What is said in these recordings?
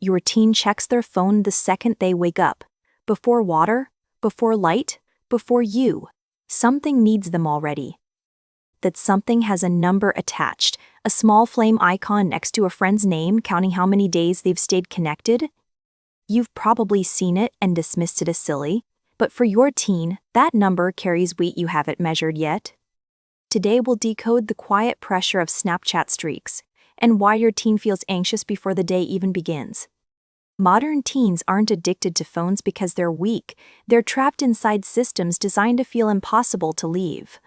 Your teen checks their phone the second they wake up. Before water, before light, before you. Something needs them already. That something has a number attached, a small flame icon next to a friend's name counting how many days they've stayed connected. You've probably seen it and dismissed it as silly, but for your teen, that number carries weight you haven't measured yet. Today we'll decode the quiet pressure of Snapchat streaks and why your teen feels anxious before the day even begins. Modern teens aren't addicted to phones because they're weak. They're trapped inside systems designed to feel impossible to leave.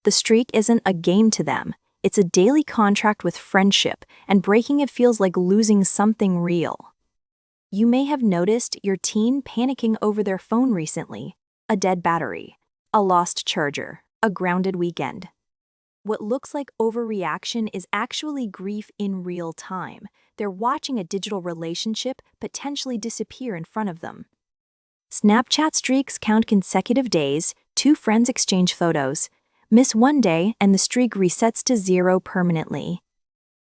The streak isn't a game to them. It's a daily contract with friendship, and breaking it feels like losing something real. You may have noticed your teen panicking over their phone recently. A dead battery, a lost charger, a grounded weekend. What looks like overreaction is actually grief in real time. They're watching a digital relationship potentially disappear in front of them. Snapchat streaks count consecutive days, 2 friends exchange photos. Miss one day and the streak resets to 0 permanently.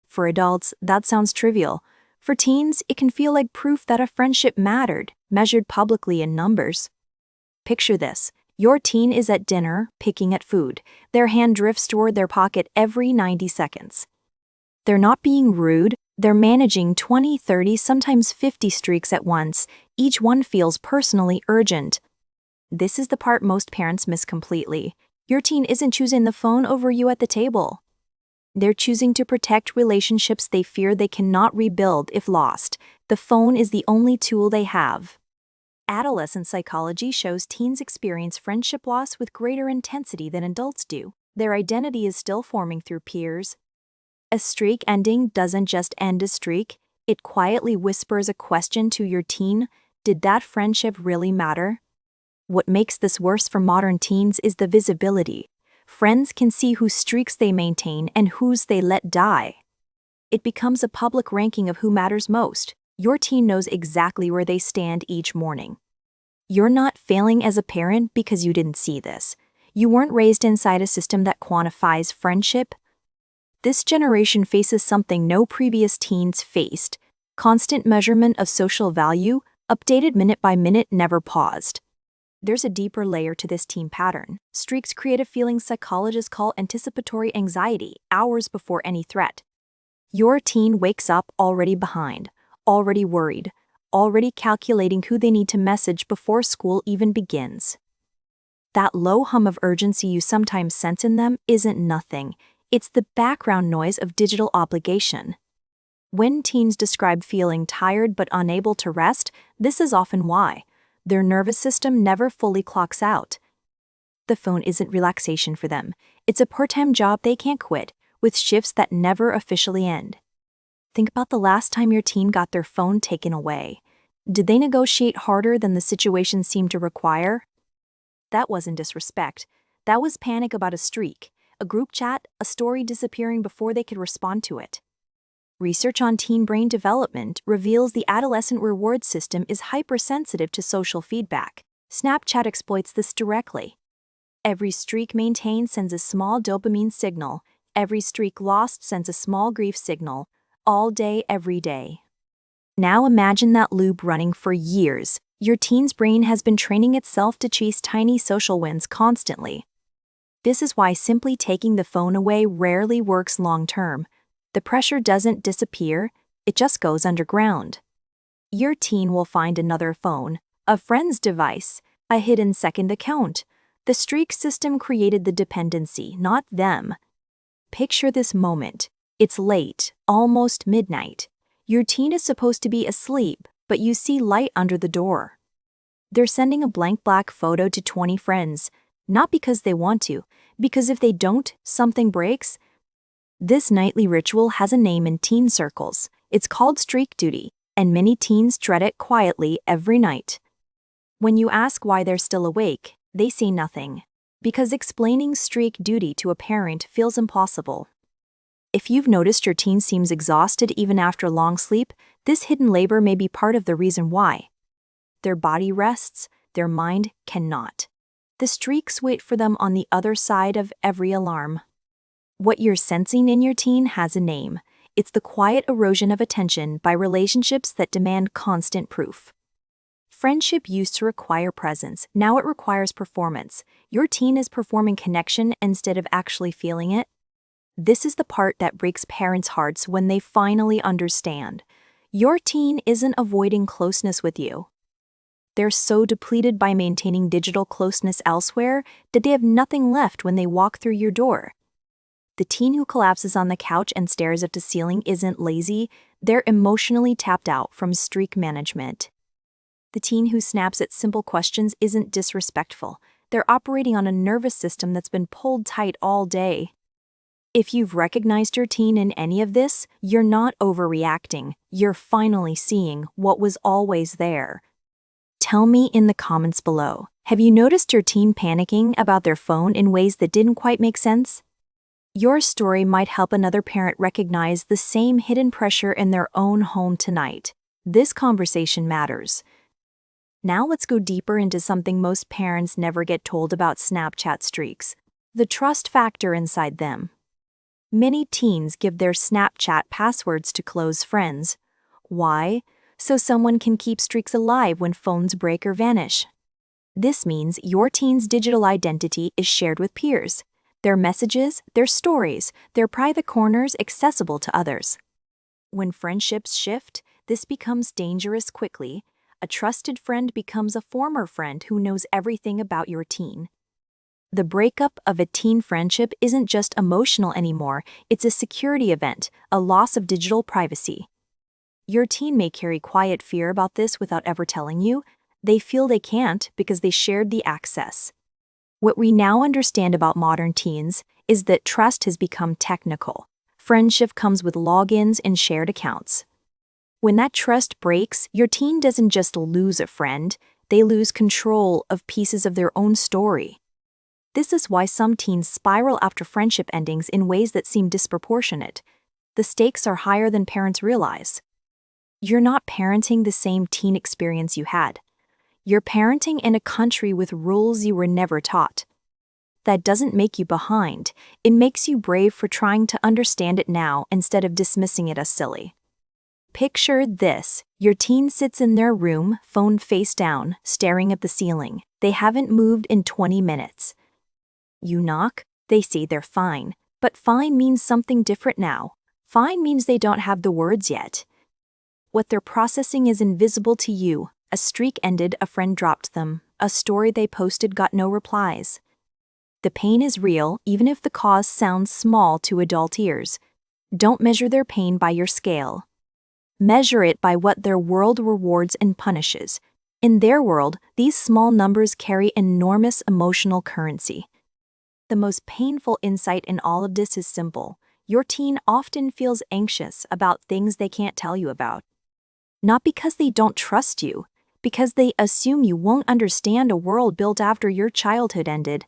For adults, that sounds trivial. For teens, it can feel like proof that a friendship mattered, measured publicly in numbers. Picture this. Your teen is at dinner, picking at food. Their hand drifts toward their pocket every 90 seconds. They're not being rude, they're managing 20, 30, sometimes 50 streaks at once. Each one feels personally urgent. This is the part most parents miss completely. Your teen isn't choosing the phone over you at the table. They're choosing to protect relationships they fear they cannot rebuild if lost. The phone is the only tool they have. Adolescent psychology shows teens experience friendship loss with greater intensity than adults do. Their identity is still forming through peers. A streak ending doesn't just end a streak, it quietly whispers a question to your teen: did that friendship really matter? What makes this worse for modern teens is the visibility. Friends can see whose streaks they maintain and whose they let die. It becomes a public ranking of who matters most. Your teen knows exactly where they stand each morning. You're not failing as a parent because you didn't see this. You weren't raised inside a system that quantifies friendship. This generation faces something no previous teens faced: constant measurement of social value, updated minute by minute, never paused. There's a deeper layer to this teen pattern. Streaks create a feeling psychologists call anticipatory anxiety, hours before any threat. Your teen wakes up already behind, already worried, already calculating who they need to message before school even begins. That low hum of urgency you sometimes sense in them isn't nothing. It's the background noise of digital obligation. When teens describe feeling tired but unable to rest, this is often why. Their nervous system never fully clocks out. The phone isn't relaxation for them. It's a part-time job they can't quit, with shifts that never officially end. Think about the last time your teen got their phone taken away. Did they negotiate harder than the situation seemed to require? That wasn't disrespect. That was panic about a streak, a group chat, a story disappearing before they could respond to it. Research on teen brain development reveals the adolescent reward system is hypersensitive to social feedback. Snapchat exploits this directly. Every streak maintained sends a small dopamine signal. Every streak lost sends a small grief signal. All day, every day. Now imagine that loop running for years. Your teen's brain has been training itself to chase tiny social wins constantly. This is why simply taking the phone away rarely works long-term. The pressure doesn't disappear, it just goes underground. Your teen will find another phone, a friend's device, a hidden second account. The streak system created the dependency, not them. Picture this moment. It's late, almost midnight. Your teen is supposed to be asleep, but you see light under the door. They're sending a blank black photo to 20 friends, not because they want to, because if they don't, something breaks. This nightly ritual has a name in teen circles. It's called streak duty, and many teens dread it quietly every night. When you ask why they're still awake, they say nothing, because explaining streak duty to a parent feels impossible. If you've noticed your teen seems exhausted even after long sleep, this hidden labor may be part of the reason why. Their body rests, their mind cannot. The streaks wait for them on the other side of every alarm. What you're sensing in your teen has a name. It's the quiet erosion of attention by relationships that demand constant proof. Friendship used to require presence, now it requires performance. Your teen is performing connection instead of actually feeling it. This is the part that breaks parents' hearts when they finally understand. Your teen isn't avoiding closeness with you. They're so depleted by maintaining digital closeness elsewhere that they have nothing left when they walk through your door. The teen who collapses on the couch and stares at the ceiling isn't lazy, they're emotionally tapped out from streak management. The teen who snaps at simple questions isn't disrespectful, they're operating on a nervous system that's been pulled tight all day. If you've recognized your teen in any of this, you're not overreacting, you're finally seeing what was always there. Tell me in the comments below, have you noticed your teen panicking about their phone in ways that didn't quite make sense? Your story might help another parent recognize the same hidden pressure in their own home tonight. This conversation matters. Now let's go deeper into something most parents never get told about Snapchat streaks: the trust factor inside them. Many teens give their Snapchat passwords to close friends. Why? So someone can keep streaks alive when phones break or vanish. This means your teen's digital identity is shared with peers. Their messages, their stories, their private corners accessible to others. When friendships shift, this becomes dangerous quickly. A trusted friend becomes a former friend who knows everything about your teen. The breakup of a teen friendship isn't just emotional anymore, it's a security event, a loss of digital privacy. Your teen may carry quiet fear about this without ever telling you. They feel they can't because they shared the access. What we now understand about modern teens is that trust has become technical. Friendship comes with logins and shared accounts. When that trust breaks, your teen doesn't just lose a friend, they lose control of pieces of their own story. This is why some teens spiral after friendship endings in ways that seem disproportionate. The stakes are higher than parents realize. You're not parenting the same teen experience you had. You're parenting in a country with rules you were never taught. That doesn't make you behind, it makes you brave for trying to understand it now instead of dismissing it as silly. Picture this: your teen sits in their room, phone face down, staring at the ceiling. They haven't moved in 20 minutes. You knock, they say they're fine, but fine means something different now. Fine means they don't have the words yet. What they're processing is invisible to you. A streak ended, a friend dropped them. A story they posted got no replies. The pain is real, even if the cause sounds small to adult ears. Don't measure their pain by your scale. Measure it by what their world rewards and punishes. In their world, these small numbers carry enormous emotional currency. The most painful insight in all of this is simple. Your teen often feels anxious about things they can't tell you about. Not because they don't trust you, because they assume you won't understand a world built after your childhood ended.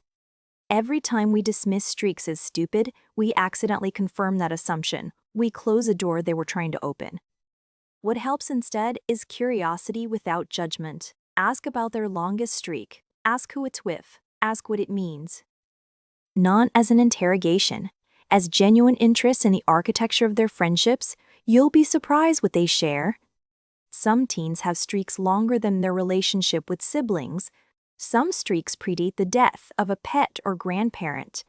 Every time we dismiss streaks as stupid, we accidentally confirm that assumption. We close a door they were trying to open. What helps instead is curiosity without judgment. Ask about their longest streak. Ask who it's with. Ask what it means. Not as an interrogation. As genuine interest in the architecture of their friendships, you'll be surprised what they share. Some teens have streaks longer than their relationship with siblings. Some streaks predate the death of a pet or grandparent.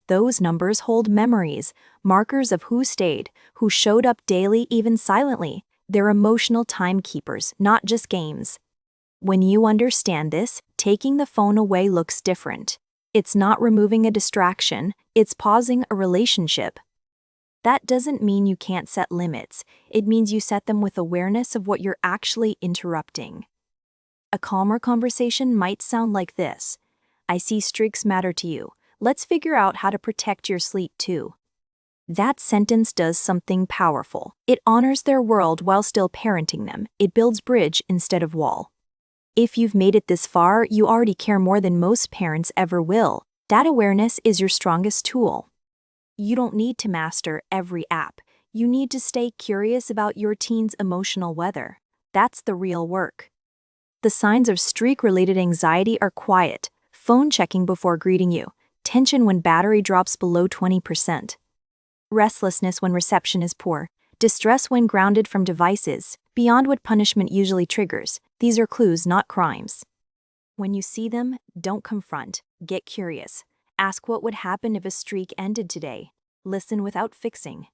Those numbers hold memories, markers of who stayed, who showed up daily, even silently. They're emotional timekeepers, not just games. When you understand this, taking the phone away looks different. It's not removing a distraction, it's pausing a relationship. That doesn't mean you can't set limits, it means you set them with awareness of what you're actually interrupting. A calmer conversation might sound like this: I see streaks matter to you. Let's figure out how to protect your sleep too. That sentence does something powerful. It honors their world while still parenting them. It builds bridge instead of wall. If you've made it this far, you already care more than most parents ever will. That awareness is your strongest tool. You don't need to master every app. You need to stay curious about your teen's emotional weather. That's the real work. The signs of streak-related anxiety are quiet: phone checking before greeting you, tension when battery drops below 20%. restlessness when reception is poor, distress when grounded from devices, beyond what punishment usually triggers. These are clues, not crimes. When you see them, don't confront, get curious. Ask what would happen if a streak ended today. Listen without fixing.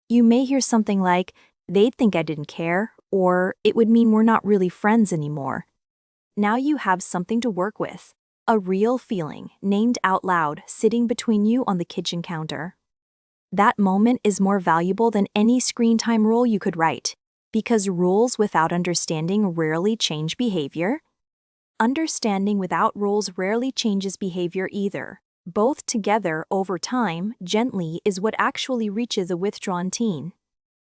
You may hear something like, they'd think I didn't care, or it would mean we're not really friends anymore. Now you have something to work with. A real feeling, named out loud, sitting between you on the kitchen counter. That moment is more valuable than any screen time rule you could write, because rules without understanding rarely change behavior. Understanding without rules rarely changes behavior either. Both together over time, gently, is what actually reaches a withdrawn teen.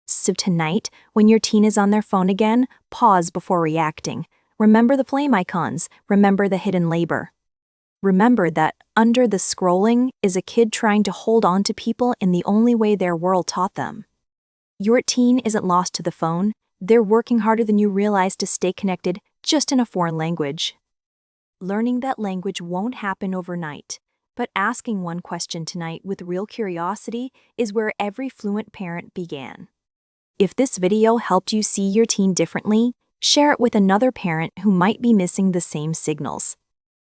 So tonight, when your teen is on their phone again, pause before reacting. Remember the flame icons, remember the hidden labor. Remember that under the scrolling is a kid trying to hold on to people in the only way their world taught them. Your teen isn't lost to the phone, they're working harder than you realize to stay connected, just in a foreign language. Learning that language won't happen overnight, but asking one question tonight with real curiosity is where every fluent parent began. If this video helped you see your teen differently, share it with another parent who might be missing the same signals.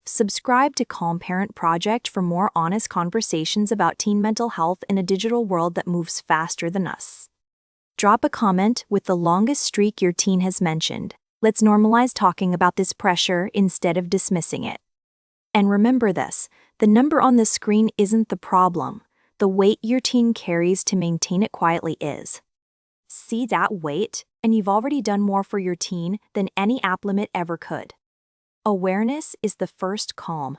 Subscribe to Calm Parent Project for more honest conversations about teen mental health in a digital world that moves faster than us. Drop a comment with the longest streak your teen has mentioned. Let's normalize talking about this pressure instead of dismissing it. And remember this, the number on the screen isn't the problem. The weight your teen carries to maintain it quietly is. See that weight, and you've already done more for your teen than any app limit ever could. Awareness is the first calm.